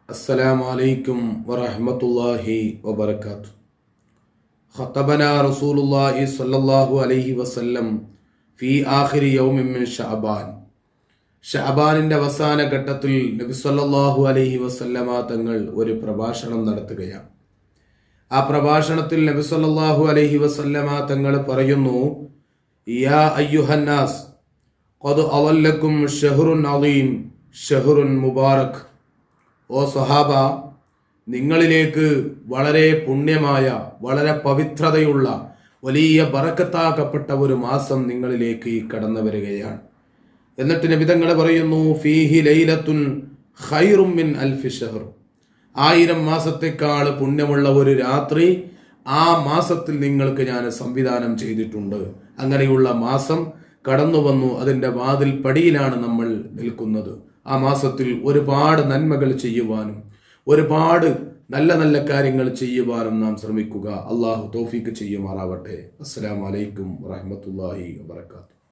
അസ്സലാമു അലൈക്കും വറഹ്മത്തുള്ളാഹി വബറകാതുഹു. ഖതബനാ റസൂലുള്ളാഹി സ്വല്ലല്ലാഹു അലൈഹി വസല്ലം ഫീ ആഖിരി യൗമിൻ മിൻ ശഅബാൻ. ശഅബാനിന്റെ അവസാന ഘട്ടത്തിൽ നബി സ്വല്ലല്ലാഹു അലൈഹി വസല്ലമ തങ്ങൾ ഒരു പ്രഭാഷണം നടത്തുകയാണ്. ആ പ്രഭാഷണത്തിൽ നബി സ്വല്ലല്ലാഹു അലൈഹി വസല്ലമ തങ്ങൾ പറയുന്നു, യാ അയ്യുഹന്നാസ് ഖദ് അവല്ലക്കും ഷഹ്റുൻ അളീം ഷഹ്റുൻ മുബാറക്. ഓ സ്വഹാബ, നിങ്ങളിലേക്ക് വളരെ പുണ്യമായ, വളരെ പവിത്രതയുള്ള, വലിയ ബറക്കത്താക്കപ്പെട്ട ഒരു മാസം നിങ്ങളിലേക്ക് കടന്നു വരികയാണ്. എന്നിട്ട് നബി തങ്ങൾ പറയുന്നു, ഫീഹി ലൈലത്തുൻ ഖൈറും മിൻ അൽഫി ഷഹർ. 1000 മാസത്തെക്കാൾ പുണ്യമുള്ള ഒരു രാത്രി ആ മാസത്തിൽ നിങ്ങൾക്ക് ഞാൻ സംവിധാനം ചെയ്തിട്ടുണ്ട്. അങ്ങനെയുള്ള മാസം കടന്നു വന്നു. അതിൻ്റെ വാതിൽ പടിയിലാണ് നമ്മൾ നിൽക്കുന്നത്. ആ മാസത്തിൽ ഒരുപാട് നന്മകൾ ചെയ്യുവാനും ഒരുപാട് നല്ല നല്ല കാര്യങ്ങൾ ചെയ്യുവാനും നാം ശ്രമിക്കുക. അള്ളാഹു തൗഫീഖ് ചെയ്യുമാറാവട്ടെ. അസ്സലാമു അലൈക്കും വറഹ്മത്തുള്ളാഹി വബറകാതുഹു.